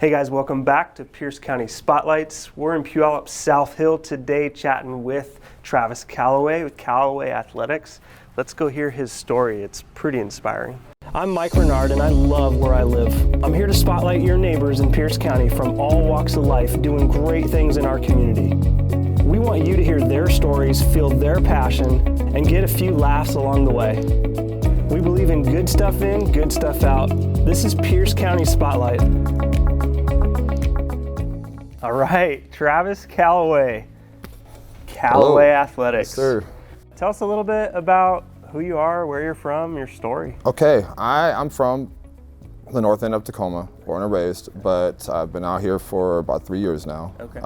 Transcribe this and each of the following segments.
Hey guys, welcome back to Pierce County Spotlights. We're in Puyallup South Hill today chatting with Travis Calloway with Calloway Athletics. Let's go hear his story. It's pretty inspiring. I'm Mike Renard and I love where I live. I'm here to spotlight your neighbors in Pierce County from all walks of life doing great things in our community. We want you to hear their stories, feel their passion, and get a few laughs along the way. We believe in good stuff in, good stuff out. This is Pierce County Spotlight. All right, Travis Calloway, Calloway Athletics. Yes, sir. Tell us a little bit about who you are, where you're from, your story. Okay, I'm from the north end of Tacoma, born and raised, but I've been out here for about 3 years now. Okay.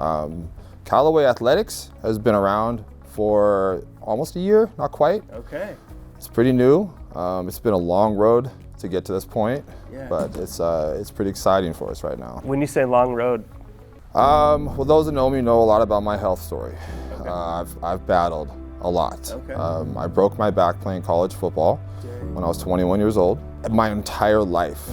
Calloway Athletics has been around for almost a year, not quite. Okay. It's pretty new. It's been a long road to get to this point, Yeah. but it's pretty exciting for us right now. When you say long road, Well, those that know me know a lot about my health story. Okay. I've battled a lot. Okay. I broke my back playing college football when I was 21 years old. My entire life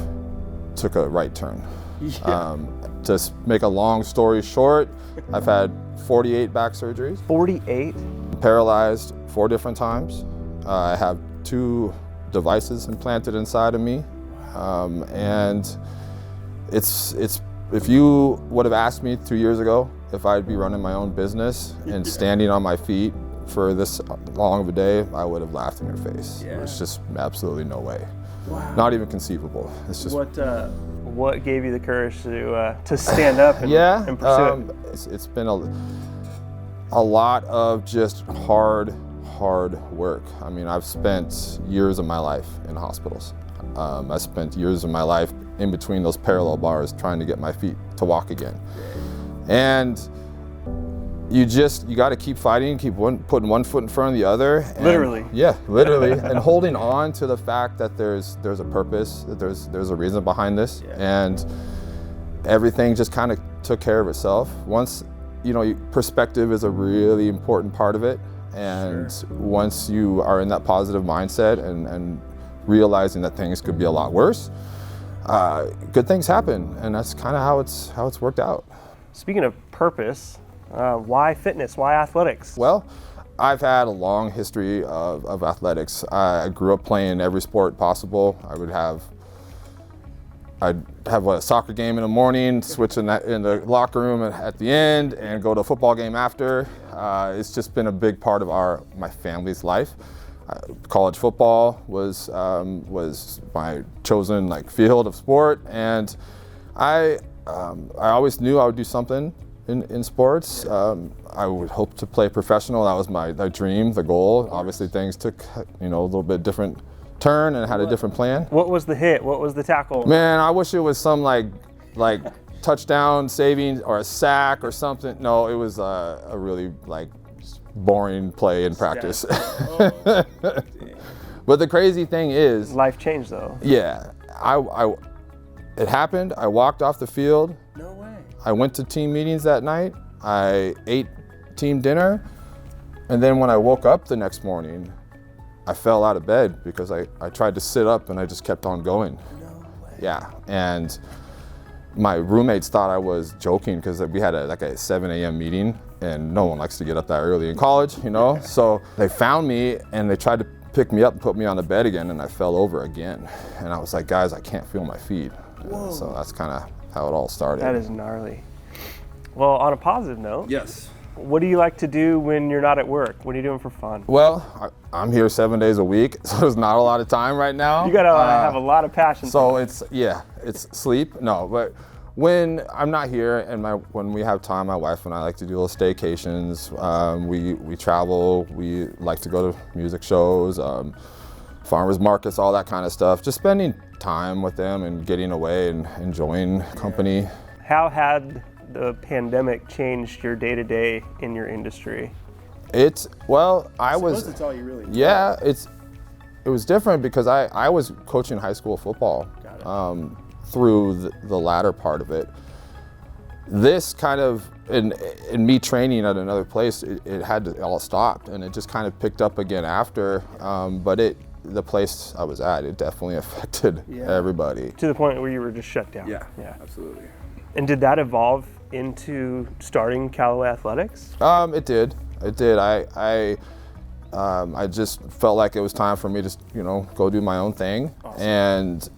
took a right turn. Yeah. To make a long story short, I've had 48 back surgeries. 48? Paralyzed 4 different times. I have 2 devices implanted inside of me. And it's if you would have asked me 2 years ago if I'd be running my own business and standing on my feet for this long of a day, I would have laughed in your face. Yeah. There's just absolutely no way. Wow. Not even conceivable. It's just What gave you the courage to stand up and, and pursue it? It's been a lot of just hard work. I mean, I've spent years of my life in hospitals. I spent years of my life in between those parallel bars trying to get my feet to walk again. And you got to keep fighting, putting one foot in front of the other. And, Literally. Yeah, literally. And holding on to the fact that there's a purpose, that there's a reason behind this. Yeah. And everything just kind of took care of itself. Once, perspective is a really important part of it. And Sure. once you are in that positive mindset and realizing that things could be a lot worse, good things happen, and that's kind of how it's worked out. Speaking of purpose, why fitness? Why athletics? Well, I've had a long history of athletics. I grew up playing every sport possible. I'd have a soccer game in the morning, switch in the locker room at the end, and go to a football game after. It's just been a big part of my family's life. College football was my chosen field of sport, and I always knew I would do something in sports. I would hope to play professional. That was my dream, the goal. Obviously, things took a little bit different turn and had a different plan. What was the hit? What was the tackle? Man, I wish it was some like touchdown saving or a sack or something. No, it was a really boring play in practice. Oh, but the crazy thing is, life changed though. Yeah, it happened. I walked off the field. No way. I went to team meetings that night. I ate team dinner, and then when I woke up the next morning, I fell out of bed because I tried to sit up and I just kept on going. No way. Yeah, and my roommates thought I was joking because we had a 7 a.m. meeting, and no one likes to get up that early in college, So they found me and they tried to pick me up and put me on the bed again, and I fell over again. And I was like, guys, I can't feel my feet. So that's kind of how it all started. That is gnarly. Well, on a positive note, Yes. what do you like to do when you're not at work? What are you doing for fun? Well, I'm here 7 days a week, so there's not a lot of time right now. You gotta have a lot of passion. So it's sleep. No, but when I'm not here and when we have time, my wife and I like to do little staycations. We travel. We like to go to music shows, farmers markets, all that kind of stuff. Just spending time with them and getting away and enjoying company. How had the pandemic changed your day-to-day in your industry? I suppose it's all you really know. Yeah, it was different because I was coaching high school football through the latter part of it. This kind of, in me training at another place, it had to all stopped, and it just kind of picked up again after. But the place I was at, it definitely affected everybody. To the point where you were just shut down. Yeah, absolutely. And did that evolve into starting Calloway Athletics? It did. I just felt like it was time for me to, go do my own thing. Awesome. And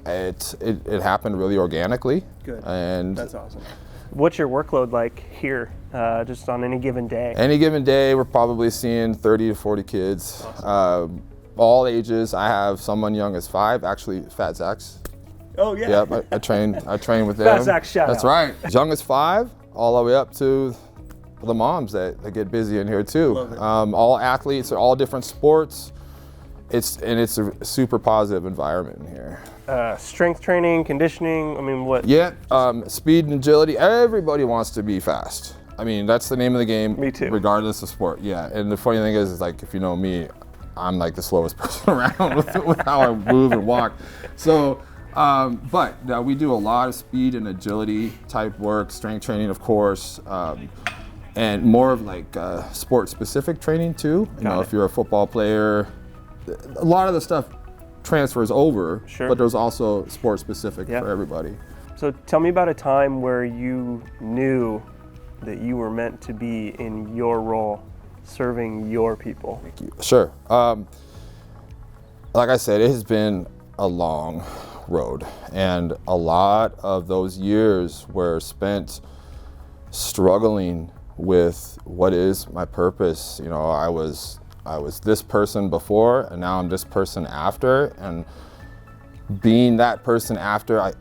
it happened really organically. Good. And that's awesome. What's your workload like here, just on any given day? Any given day, we're probably seeing 30 to 40 kids, Awesome. All ages. I have someone young as 5, actually Fat Zach's. Oh yeah. Yep, I train with them. Fat Zach, shout That's out. right. As young as 5, all the way up to the moms that get busy in here too. Love it. All athletes, all different sports. It's a super positive environment in here. Strength training, conditioning. I mean, what? Yeah, speed and agility. Everybody wants to be fast. I mean, that's the name of the game. Me too. Regardless of sport. Yeah, and the funny thing is like, if you know me, I'm like the slowest person around with how I move and walk. So, but we do a lot of speed and agility type work, strength training, of course, and more of like sport-specific training too. If you're a football player, a lot of the stuff transfers over, Sure. but there's also sport-specific for everybody. So tell me about a time where you knew that you were meant to be in your role, serving your people. Sure. Like I said, it has been a long road, and a lot of those years were spent struggling with what is my purpose. I was this person before, and now I'm this person after, and being that person after, I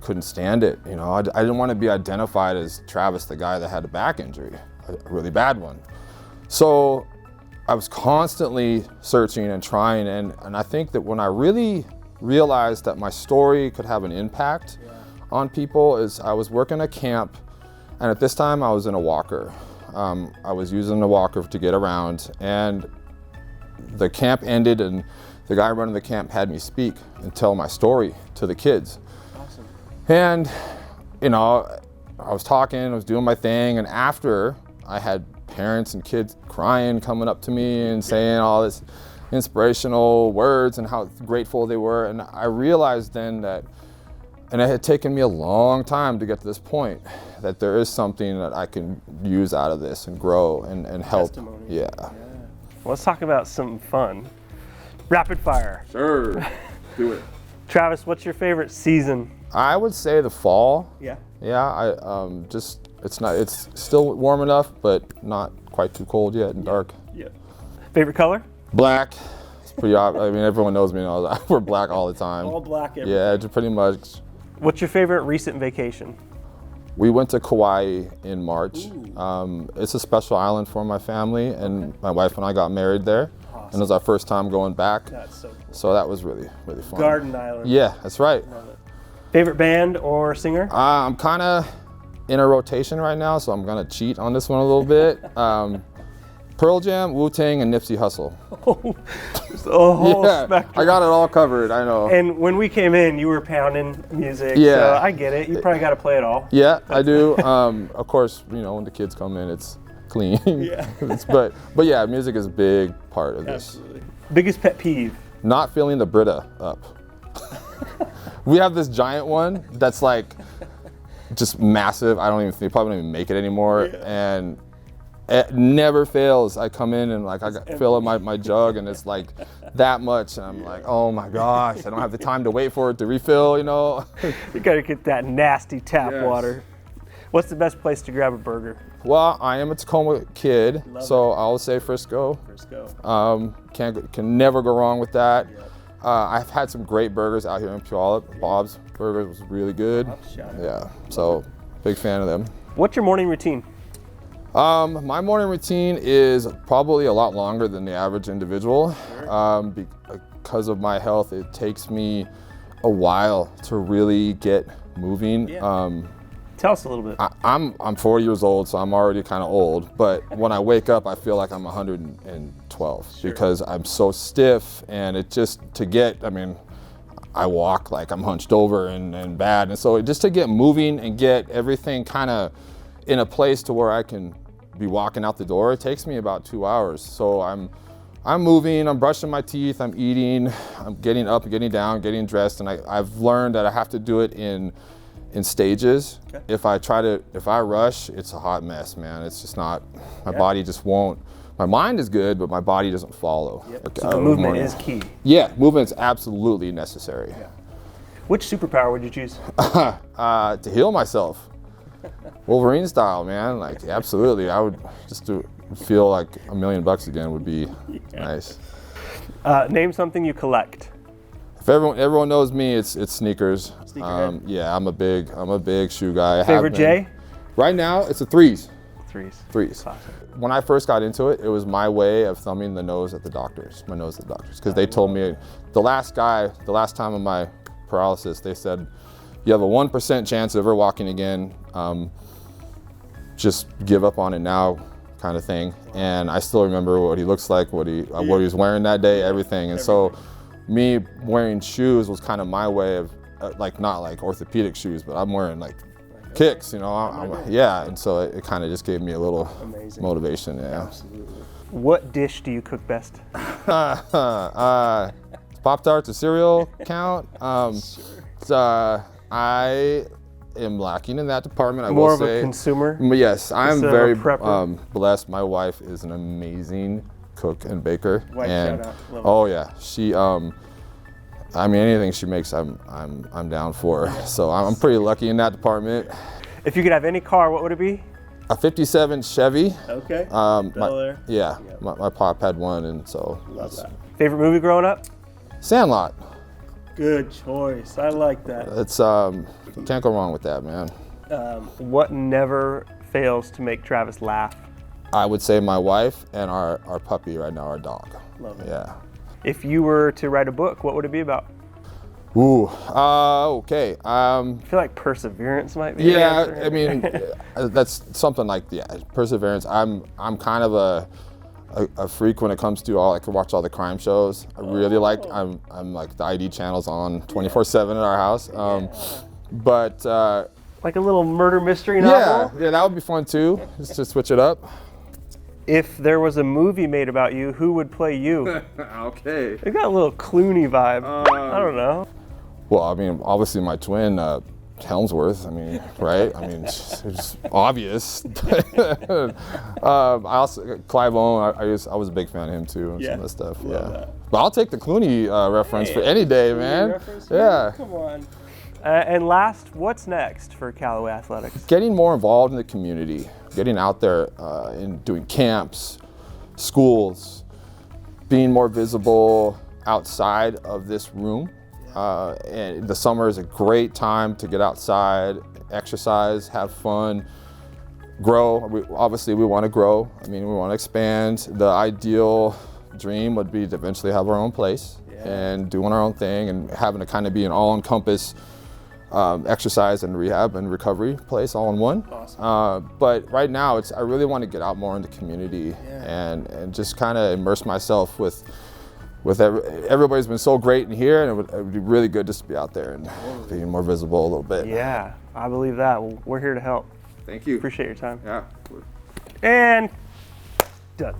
couldn't stand it. I didn't want to be identified as Travis, the guy that had a back injury, a really bad one. So I was constantly searching and trying, and I think that when I really realized that my story could have an impact on people is I was working a camp, and at this time I was in a walker. I was using the walker to get around, and the camp ended, and the guy running the camp had me speak and tell my story to the kids. Awesome. And, I was talking, I was doing my thing, and after I had parents and kids crying, coming up to me and saying all this inspirational words and how grateful they were. And I realized then that, and it had taken me a long time to get to this point, that there is something that I can use out of this and grow and help. Testimony. Yeah. Well, let's talk about something fun. Rapid fire. Sure, do it. Travis, what's your favorite season? I would say the fall. Yeah. Yeah, it's still warm enough, but not quite too cold yet and dark. Yeah. Favorite color? Black. It's pretty obvious. I mean, everyone knows me now. I wear black all the time. All black everything. Yeah, it's pretty much. What's your favorite recent vacation? We went to Kauai in March. It's a special island for my family, and my wife and I got married there. Awesome. And it was our first time going back. That's so cool. So that was really, really fun. Garden Island. Yeah, that's right. Love it. Favorite band or singer? I'm kind of in a rotation right now, so I'm gonna cheat on this one a little bit. Pearl Jam, Wu-Tang, and Nipsey Hussle. Just the whole spectrum. I got it all covered, I know. And when we came in, you were pounding music, Yeah. so I get it. You probably got to play it all. Yeah, I do. Of course, when the kids come in, it's clean. Yeah. but yeah, music is a big part of this. Absolutely. Biggest pet peeve? Not filling the Brita up. We have this giant one that's like just massive. Probably don't even make it anymore. Yeah. And it never fails. I come in and fill up my jug, and it's like that much, and I'm like, oh my gosh, I don't have the time to wait for it to refill, You got to get that nasty tap Yes. water. What's the best place to grab a burger? Well, I am a Tacoma kid, Love so I'll say Frisco. Frisco. Can never go wrong with that. I've had some great burgers out here in Puyallup. Bob's Burgers was really good. Shout out. Yeah, so big fan of them. What's your morning routine? My morning routine is probably a lot longer than the average individual. Sure. Because of my health, it takes me a while to really get moving. Yeah. Tell us a little bit. I'm 40 years old, so I'm already kind of old. But when I wake up, I feel like I'm 112 Sure. because I'm so stiff, and I walk like I'm hunched over and bad. And so just to get moving and get everything kind of in a place to where I can be walking out the door, it takes me about 2 hours. So I'm I'm moving, I'm brushing my teeth, I'm eating, I'm getting up, getting down, getting dressed, and I've learned that I have to do it in stages. Okay. If I rush, it's a hot mess, man. It's just not, my body just won't. My mind is good, but my body doesn't follow. Yep. So the movement is key. Yeah, movement's absolutely necessary. Yeah. Which superpower would you choose? To heal myself. Wolverine style, man. Like, absolutely. I would just feel like $1 million again would be nice. Name something you collect. If everyone knows me, it's sneakers. Sneakerhead. Yeah, I'm a big shoe guy. Favorite J? Right now, it's a threes. Threes. Classic. When I first got into it, it was my way of thumbing my nose at the doctors, because they told me the last time of my paralysis, they said you have a 1% chance of ever walking again. Just give up on it now, kind of thing. And I still remember what he looks like, what he was wearing that day, everything. And so, me wearing shoes was kind of my way of not like orthopedic shoes, but I'm wearing like kicks, you know. Yeah, and so it kind of just gave me a little motivation. Yeah. Absolutely. What dish do you cook best? Pop-Tarts, a cereal count. I am lacking in that department, I will say. More of a consumer? Yes, I'm very prepper? blessed. My wife is an amazing cook and baker. Wife and shout out. oh yeah, she I mean, anything she makes, I'm down for. So I'm pretty lucky in that department. If you could have any car, what would it be? A '57 Chevy. Okay. My pop had one, and so. Love that. Favorite movie growing up? Sandlot. Good choice. I like that. It's can't go wrong with that, man. What never fails to make Travis laugh? I would say my wife and our puppy right now, our dog. Love it. Yeah. If you were to write a book, what would it be about? Ooh, okay. I feel like perseverance might be. Yeah, I mean, that's something like perseverance. I'm kind of a freak when it comes to I can watch all the crime shows. I really like. I'm like the ID channel's on 24/7 at our house. But like a little murder mystery novel. Yeah, that would be fun too. Just to switch it up. If there was a movie made about you, who would play you? Okay. It got a little Clooney vibe. I don't know. Well, I mean, obviously my twin, Helmsworth. I mean, right? I mean, it's obvious. I also Clive Owen. I was a big fan of him too, and some of the stuff. But I'll take the Clooney reference for any day, man. Yeah. Come on. And last, what's next for Calloway Athletics? Getting more involved in the community, getting out there and doing camps, schools, being more visible outside of this room. And the summer is a great time to get outside, exercise, have fun, grow. Obviously, we want to grow. I mean, we want to expand. The ideal dream would be to eventually have our own place and doing our own thing and having to kind of be an all-encompass exercise and rehab and recovery place all in one. Awesome. But right now, I really want to get out more in the community and just kind of immerse myself with everybody's been so great in here, and it would be really good just to be out there and being more visible a little bit. Yeah, I believe that. Well, we're here to help. Thank you. Appreciate your time. Yeah. And done.